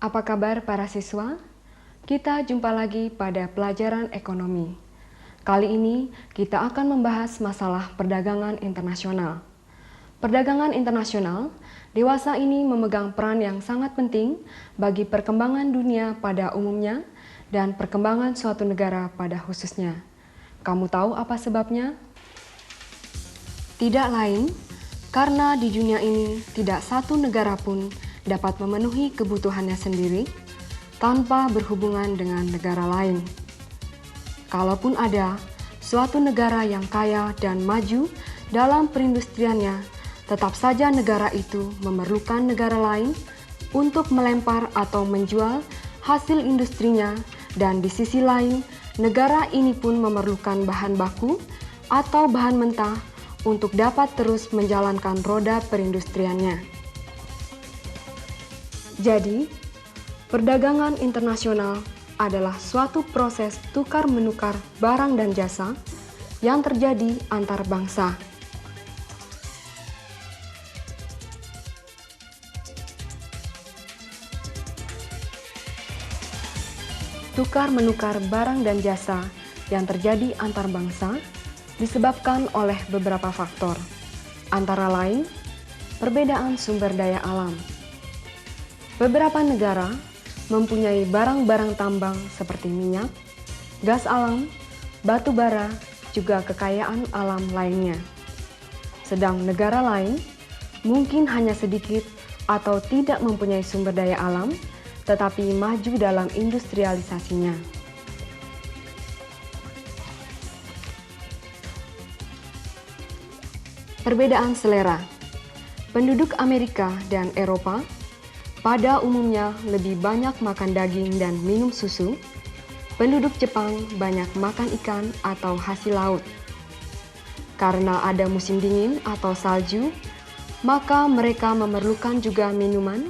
Apa kabar para siswa? Kita jumpa lagi pada pelajaran ekonomi. Kali ini kita akan membahas masalah perdagangan internasional. Perdagangan internasional, dewasa ini memegang peran yang sangat penting bagi perkembangan dunia pada umumnya dan perkembangan suatu negara pada khususnya. Kamu tahu apa sebabnya? Tidak lain, karena di dunia ini tidak satu negara pun dapat memenuhi kebutuhannya sendiri tanpa berhubungan dengan negara lain. Kalaupun ada suatu negara yang kaya dan maju dalam perindustriannya, tetap saja negara itu memerlukan negara lain untuk melempar atau menjual hasil industrinya, dan di sisi lain, negara ini pun memerlukan bahan baku atau bahan mentah untuk dapat terus menjalankan roda perindustriannya. Jadi, perdagangan internasional adalah suatu proses tukar-menukar barang dan jasa yang terjadi antar bangsa. Tukar-menukar barang dan jasa yang terjadi antar bangsa disebabkan oleh beberapa faktor, antara lain perbedaan sumber daya alam. Beberapa negara mempunyai barang-barang tambang seperti minyak, gas alam, batu bara, juga kekayaan alam lainnya. Sedang negara lain mungkin hanya sedikit atau tidak mempunyai sumber daya alam, tetapi maju dalam industrialisasinya. Perbedaan selera. Penduduk Amerika dan Eropa pada umumnya lebih banyak makan daging dan minum susu. Penduduk Jepang banyak makan ikan atau hasil laut. Karena ada musim dingin atau salju, maka mereka memerlukan juga minuman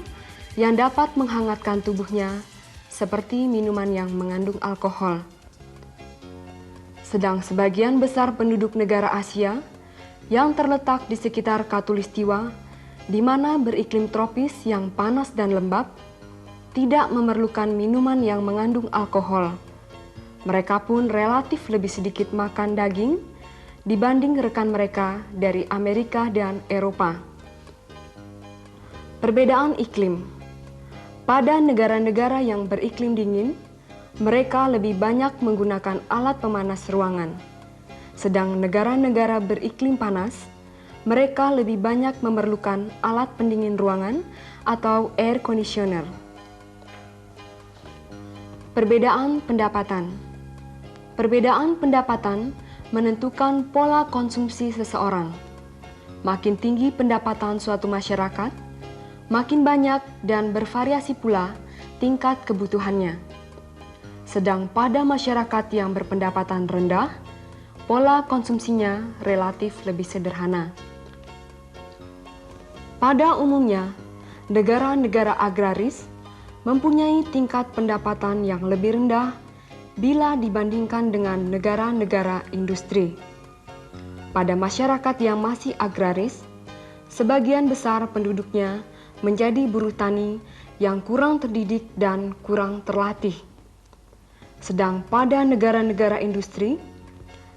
yang dapat menghangatkan tubuhnya, seperti minuman yang mengandung alkohol. Sedang sebagian besar penduduk negara Asia yang terletak di sekitar Khatulistiwa, di mana beriklim tropis yang panas dan lembab, tidak memerlukan minuman yang mengandung alkohol. Mereka pun relatif lebih sedikit makan daging dibanding rekan mereka dari Amerika dan Eropa. Perbedaan iklim. Pada negara-negara yang beriklim dingin, mereka lebih banyak menggunakan alat pemanas ruangan. Sedang negara-negara beriklim panas, mereka lebih banyak memerlukan alat pendingin ruangan atau air conditioner. Perbedaan pendapatan. Perbedaan pendapatan menentukan pola konsumsi seseorang. Makin tinggi pendapatan suatu masyarakat, makin banyak dan bervariasi pula tingkat kebutuhannya. Sedang pada masyarakat yang berpendapatan rendah, pola konsumsinya relatif lebih sederhana. Pada umumnya, negara-negara agraris mempunyai tingkat pendapatan yang lebih rendah bila dibandingkan dengan negara-negara industri. Pada masyarakat yang masih agraris, sebagian besar penduduknya menjadi buruh tani yang kurang terdidik dan kurang terlatih. Sedang pada negara-negara industri,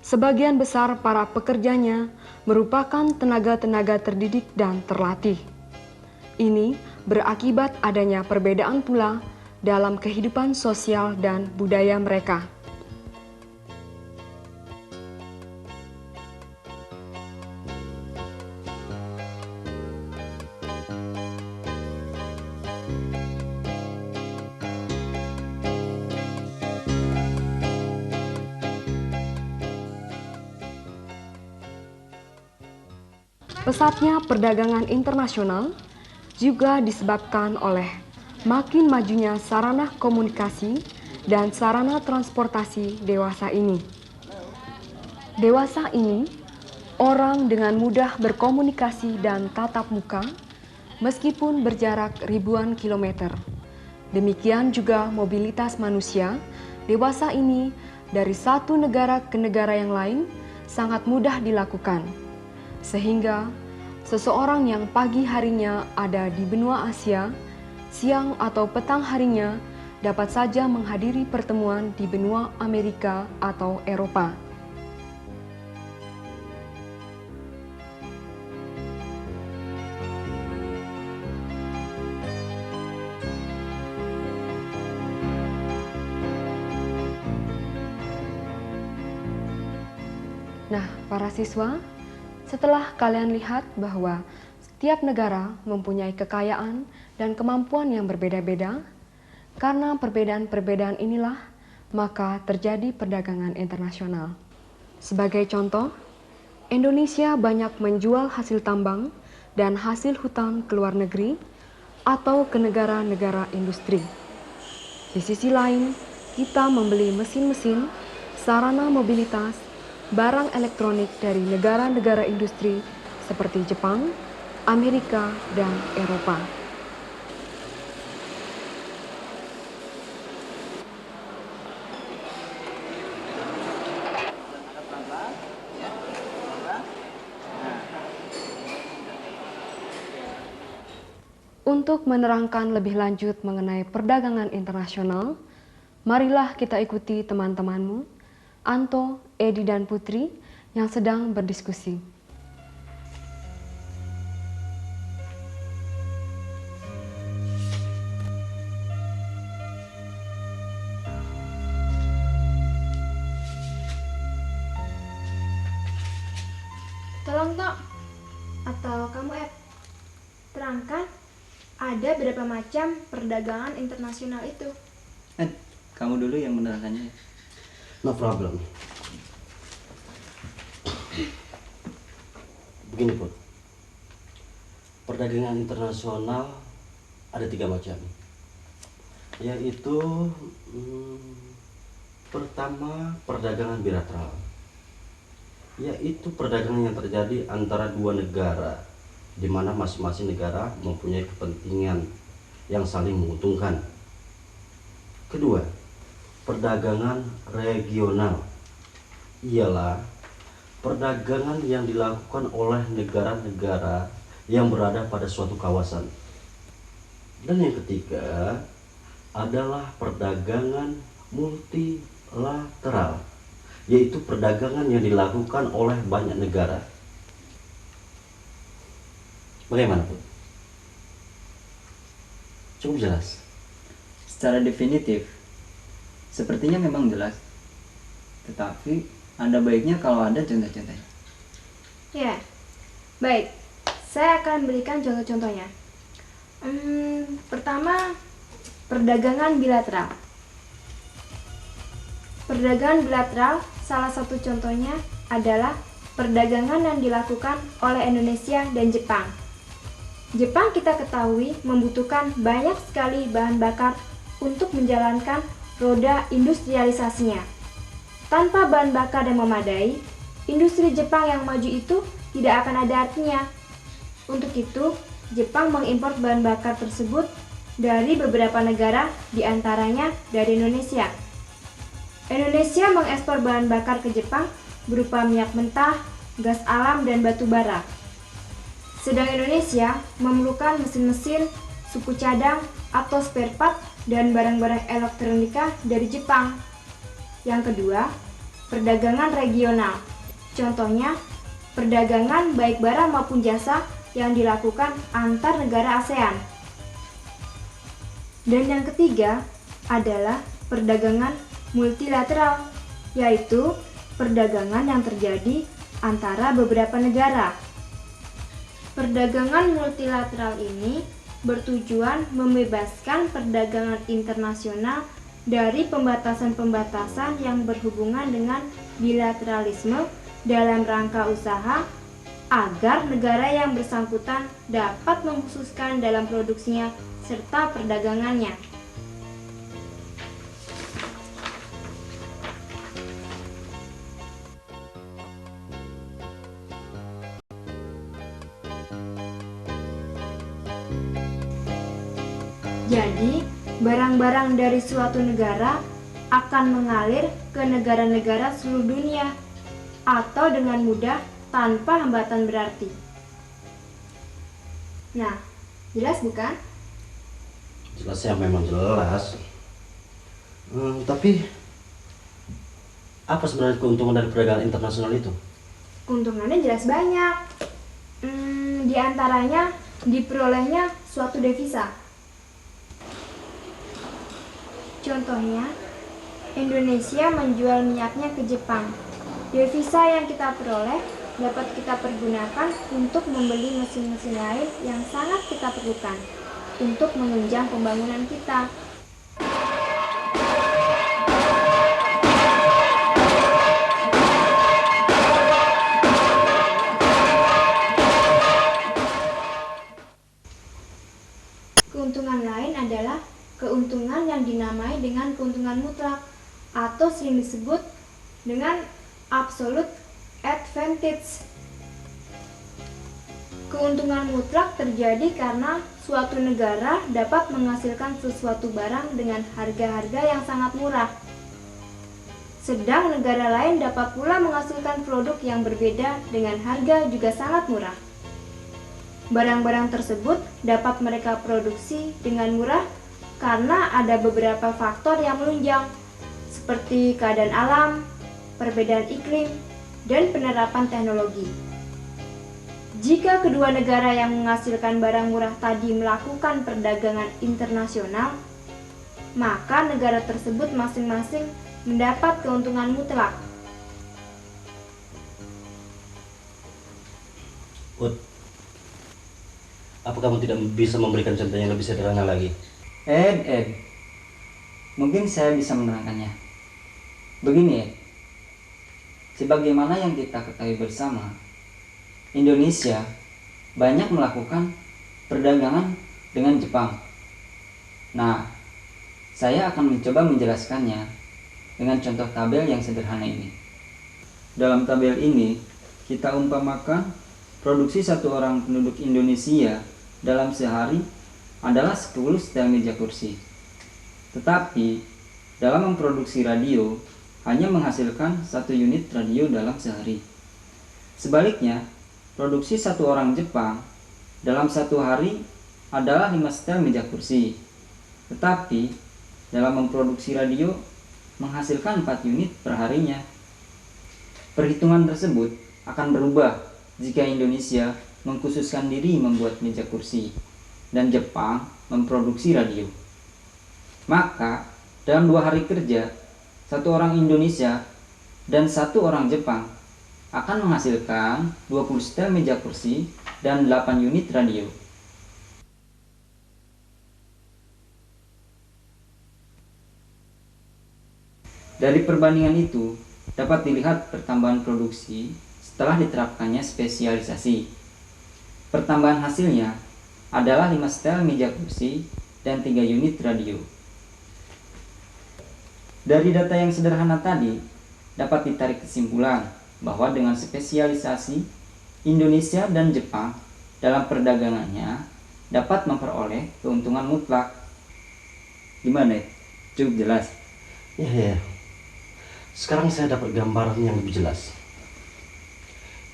sebagian besar para pekerjanya merupakan tenaga-tenaga terdidik dan terlatih. Ini berakibat adanya perbedaan pula dalam kehidupan sosial dan budaya mereka. Pesatnya perdagangan internasional juga disebabkan oleh makin majunya sarana komunikasi dan sarana transportasi dewasa ini. Dewasa ini, orang dengan mudah berkomunikasi dan tatap muka meskipun berjarak ribuan kilometer. Demikian juga mobilitas manusia dewasa ini dari satu negara ke negara yang lain sangat mudah dilakukan. Sehingga seseorang yang pagi harinya ada di benua Asia siang atau petang harinya dapat saja menghadiri pertemuan di benua Amerika atau Eropa. Nah, para siswa, setelah kalian lihat bahwa setiap negara mempunyai kekayaan dan kemampuan yang berbeda-beda, karena perbedaan-perbedaan inilah maka terjadi perdagangan internasional. Sebagai contoh, Indonesia banyak menjual hasil tambang dan hasil hutan ke luar negeri atau ke negara-negara industri. Di sisi lain, kita membeli mesin-mesin, sarana mobilitas, barang elektronik dari negara-negara industri seperti Jepang, Amerika, dan Eropa. Untuk menerangkan lebih lanjut mengenai perdagangan internasional, marilah kita ikuti teman-temanmu, Anto, Edi, dan Putri yang sedang berdiskusi. Tolong Tok, atau kamu Ed, terangkan ada berapa macam perdagangan internasional itu? Kamu dulu yang menerangkannya. No problem. Begini Put, perdagangan internasional ada 3 macam, yaitu pertama perdagangan bilateral, yaitu perdagangan yang terjadi antara 2 negara di mana masing-masing negara mempunyai kepentingan yang saling menguntungkan. Kedua, perdagangan regional, ialah perdagangan yang dilakukan oleh negara-negara yang berada pada suatu kawasan. Dan yang ketiga adalah perdagangan multilateral, yaitu perdagangan yang dilakukan oleh banyak negara. Bagaimana, Bu? Cukup jelas? Secara definitif, sepertinya memang jelas. Tetapi, ada baiknya kalau ada contoh-contohnya. Ya, baik. Saya akan berikan contoh-contohnya. Pertama, perdagangan bilateral. Perdagangan bilateral, salah satu contohnya adalah perdagangan yang dilakukan oleh Indonesia dan Jepang. Jepang kita ketahui membutuhkan banyak sekali bahan bakar untuk menjalankan roda industrialisasinya. Tanpa bahan bakar yang memadai, industri Jepang yang maju itu tidak akan ada artinya. Untuk itu, Jepang mengimpor bahan bakar tersebut dari beberapa negara, diantaranya dari Indonesia. Indonesia mengekspor bahan bakar ke Jepang berupa minyak mentah, gas alam, dan batu bara. Sedang Indonesia memerlukan mesin-mesin, suku cadang, atau spare part, dan barang-barang elektronika dari Jepang. Yang kedua, perdagangan regional. Contohnya, perdagangan baik barang maupun jasa yang dilakukan antar negara ASEAN. Dan yang ketiga adalah perdagangan multilateral, yaitu perdagangan yang terjadi antara beberapa negara. Perdagangan multilateral ini bertujuan membebaskan perdagangan internasional dari pembatasan-pembatasan yang berhubungan dengan bilateralisme dalam rangka usaha agar negara yang bersangkutan dapat mengkhususkan dalam produksinya serta perdagangannya. Jadi, barang-barang dari suatu negara akan mengalir ke negara-negara seluruh dunia atau dengan mudah tanpa hambatan berarti. Nah, jelas bukan? Jelasnya memang jelas. Tapi apa sebenarnya keuntungan dari perdagangan internasional itu? Keuntungannya jelas banyak. Di antaranya diperolehnya suatu devisa. Contohnya, Indonesia menjual minyaknya ke Jepang. Devisa yang kita peroleh dapat kita pergunakan untuk membeli mesin-mesin lain yang sangat kita perlukan untuk menunjang pembangunan kita. Keuntungan lain adalah keuntungan yang dinamai dengan keuntungan mutlak atau sering disebut dengan absolute advantage. Keuntungan mutlak terjadi karena suatu negara dapat menghasilkan sesuatu barang dengan harga-harga yang sangat murah. Sedang negara lain dapat pula menghasilkan produk yang berbeda dengan harga juga sangat murah. Barang-barang tersebut dapat mereka produksi dengan murah karena ada beberapa faktor yang menunjang, seperti keadaan alam, perbedaan iklim, dan penerapan teknologi. Jika kedua negara yang menghasilkan barang murah tadi melakukan perdagangan internasional, maka negara tersebut masing-masing mendapat keuntungan mutlak. Ut, apa kamu tidak bisa memberikan contoh yang lebih sederhana lagi? Ed, mungkin saya bisa menerangkannya. Begini, Ed. Sebagaimana yang kita ketahui bersama, Indonesia banyak melakukan perdagangan dengan Jepang. Nah, saya akan mencoba menjelaskannya dengan contoh tabel yang sederhana ini. Dalam tabel ini, kita umpamakan produksi satu orang penduduk Indonesia dalam sehari adalah 10 setel meja kursi. Tetapi, dalam memproduksi radio, hanya menghasilkan 1 unit radio dalam sehari. Sebaliknya, produksi satu orang Jepang dalam 1 hari adalah 5 setel meja kursi. Tetapi, dalam memproduksi radio, menghasilkan 4 unit per harinya. Perhitungan tersebut akan berubah jika Indonesia mengkhususkan diri membuat meja kursi dan Jepang memproduksi radio. Maka, dalam 2 hari kerja, 1 orang Indonesia dan 1 orang Jepang akan menghasilkan 20 setel meja kursi dan 8 unit radio. Dari perbandingan itu, dapat dilihat pertambahan produksi setelah diterapkannya spesialisasi. Pertambahan hasilnya adalah 5 setel meja kursi dan 3 unit radio. Dari data yang sederhana tadi, dapat ditarik kesimpulan bahwa dengan spesialisasi, Indonesia dan Jepang dalam perdagangannya dapat memperoleh keuntungan mutlak. Gimana? Cukup jelas? Iya. Sekarang saya dapat gambaran yang lebih jelas.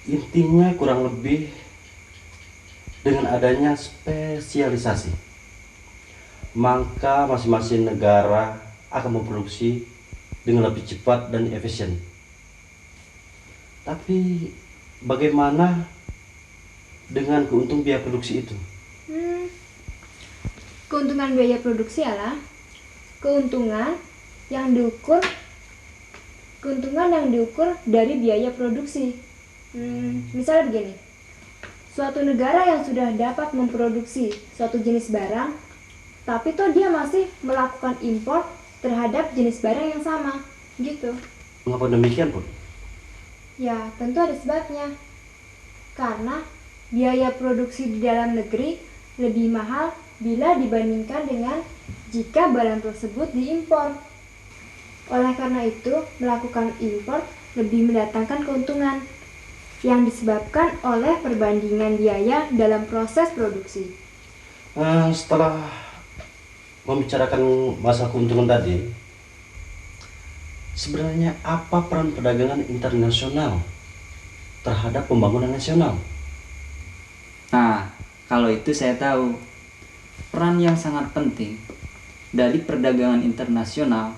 Intinya kurang lebih dengan adanya spesialisasi, maka masing-masing negara akan memproduksi dengan lebih cepat dan efisien. Tapi bagaimana dengan keuntungan biaya produksi itu? Keuntungan biaya produksi adalah keuntungan yang diukur dari biaya produksi. Misalnya begini, suatu negara yang sudah dapat memproduksi suatu jenis barang, tapi toh dia masih melakukan impor terhadap jenis barang yang sama, gitu. Mengapa demikian, Pun? Ya, tentu ada sebabnya. Karena biaya produksi di dalam negeri lebih mahal bila dibandingkan dengan jika barang tersebut diimpor. Oleh karena itu, melakukan impor lebih mendatangkan keuntungan yang disebabkan oleh perbandingan biaya dalam proses produksi. Setelah membicarakan masalah keuntungan tadi, sebenarnya apa peran perdagangan internasional terhadap pembangunan nasional? Nah, kalau itu saya tahu. Peran yang sangat penting dari perdagangan internasional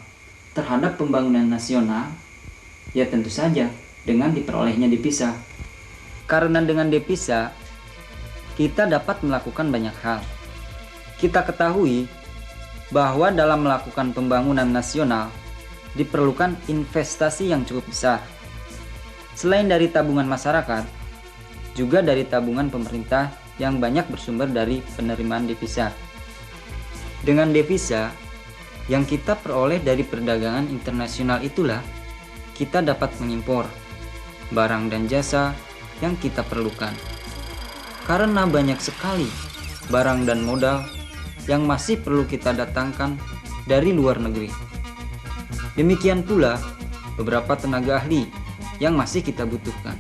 terhadap pembangunan nasional, ya tentu saja dengan diperolehnya devisa. Karena dengan devisa, kita dapat melakukan banyak hal. Kita ketahui bahwa dalam melakukan pembangunan nasional diperlukan investasi yang cukup besar. Selain dari tabungan masyarakat, juga dari tabungan pemerintah yang banyak bersumber dari penerimaan devisa. Dengan devisa yang kita peroleh dari perdagangan internasional itulah kita dapat mengimpor barang dan jasa yang kita perlukan. Karena banyak sekali barang dan modal yang masih perlu kita datangkan dari luar negeri. Demikian pula beberapa tenaga ahli yang masih kita butuhkan.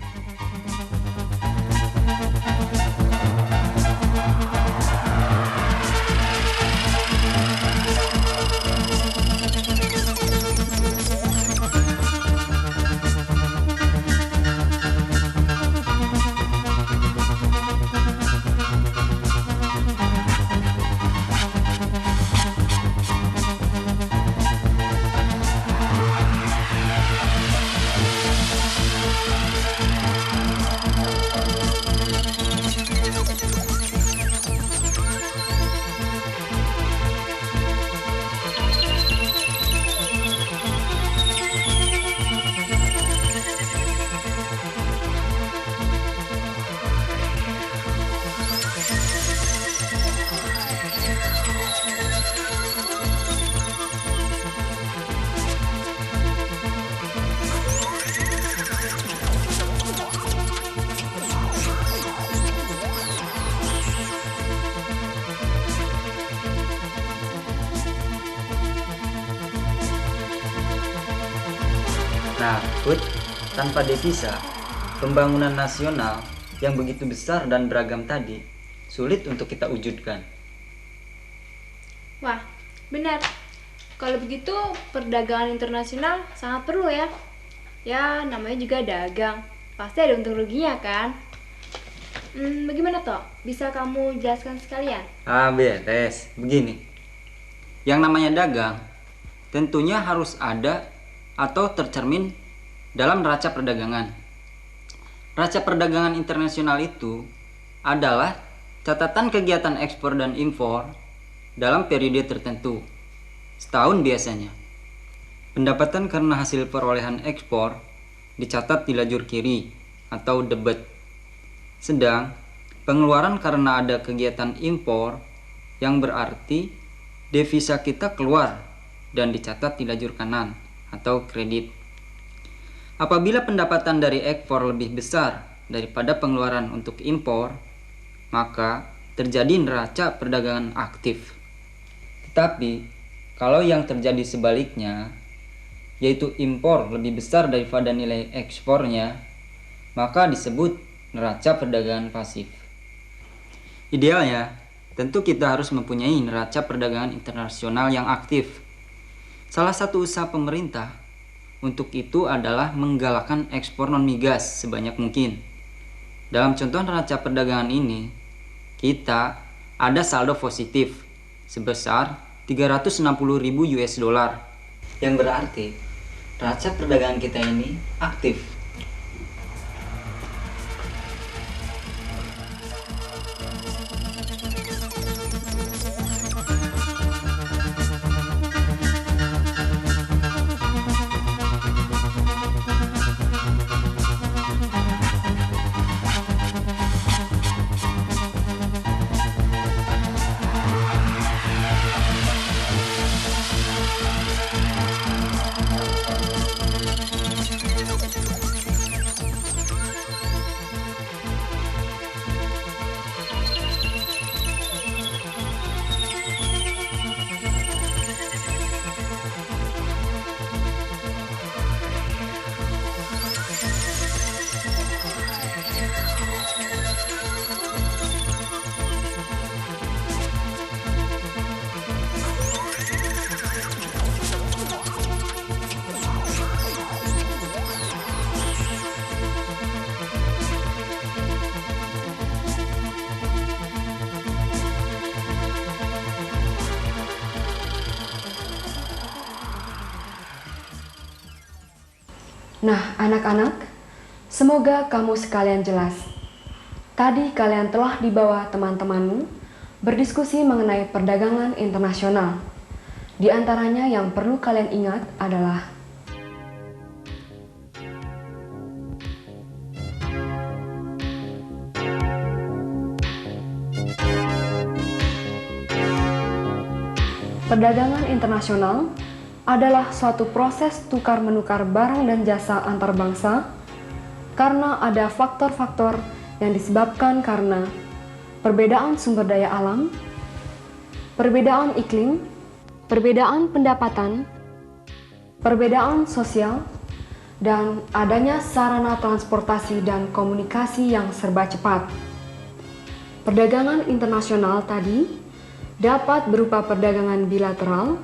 Nah, Put, tanpa devisa, pembangunan nasional yang begitu besar dan beragam tadi sulit untuk kita wujudkan. Wah, benar. Kalau begitu perdagangan internasional sangat perlu ya. Ya, namanya juga dagang. Pasti ada untung ruginya kan? Bagaimana toh? Bisa kamu jelaskan sekalian? Beres. Begini. Yang namanya dagang tentunya harus ada atau tercermin dalam neraca perdagangan. Neraca perdagangan internasional itu adalah catatan kegiatan ekspor dan impor dalam periode tertentu, setahun biasanya. Pendapatan karena hasil perolehan ekspor dicatat di lajur kiri atau debit. Sedang pengeluaran karena ada kegiatan impor yang berarti devisa kita keluar dan dicatat di lajur kanan atau kredit. Apabila pendapatan dari ekspor lebih besar daripada pengeluaran untuk impor, maka terjadi neraca perdagangan aktif. Tetapi kalau yang terjadi sebaliknya, yaitu impor lebih besar daripada nilai ekspornya, maka disebut neraca perdagangan pasif. Idealnya, tentu kita harus mempunyai neraca perdagangan internasional yang aktif. Salah satu usaha pemerintah untuk itu adalah menggalakkan ekspor non-migas sebanyak mungkin. Dalam contoh neraca perdagangan ini, kita ada saldo positif sebesar 360.000 US dollar, yang berarti neraca perdagangan kita ini aktif. Nah, anak-anak, semoga kamu sekalian jelas. Tadi kalian telah dibawa teman-temanmu berdiskusi mengenai perdagangan internasional. Di antaranya yang perlu kalian ingat adalah perdagangan internasional adalah suatu proses tukar-menukar barang dan jasa antar bangsa karena ada faktor-faktor yang disebabkan karena perbedaan sumber daya alam, perbedaan iklim, perbedaan pendapatan, perbedaan sosial, dan adanya sarana transportasi dan komunikasi yang serba cepat. Perdagangan internasional tadi dapat berupa perdagangan bilateral,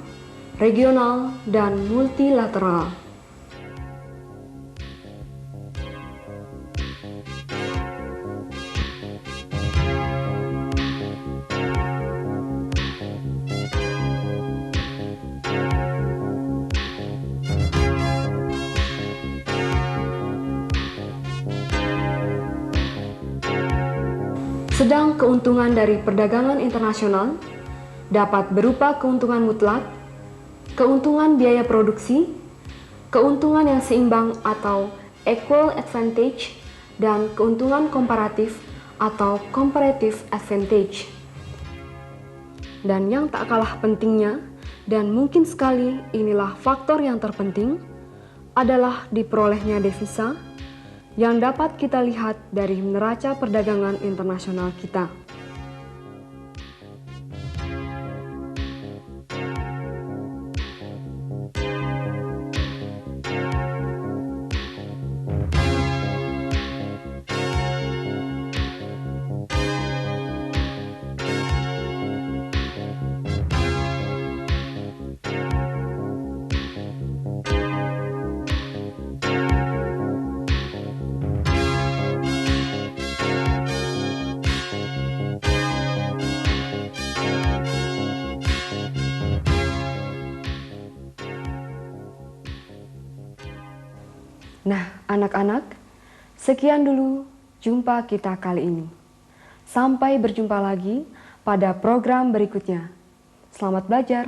regional, dan multilateral. Sedang keuntungan dari perdagangan internasional dapat berupa keuntungan mutlak, keuntungan biaya produksi, keuntungan yang seimbang atau equal advantage, dan keuntungan komparatif atau comparative advantage. Dan yang tak kalah pentingnya, dan mungkin sekali inilah faktor yang terpenting, adalah diperolehnya devisa yang dapat kita lihat dari neraca perdagangan internasional kita. Nah, anak-anak, sekian dulu jumpa kita kali ini. Sampai berjumpa lagi pada program berikutnya. Selamat belajar.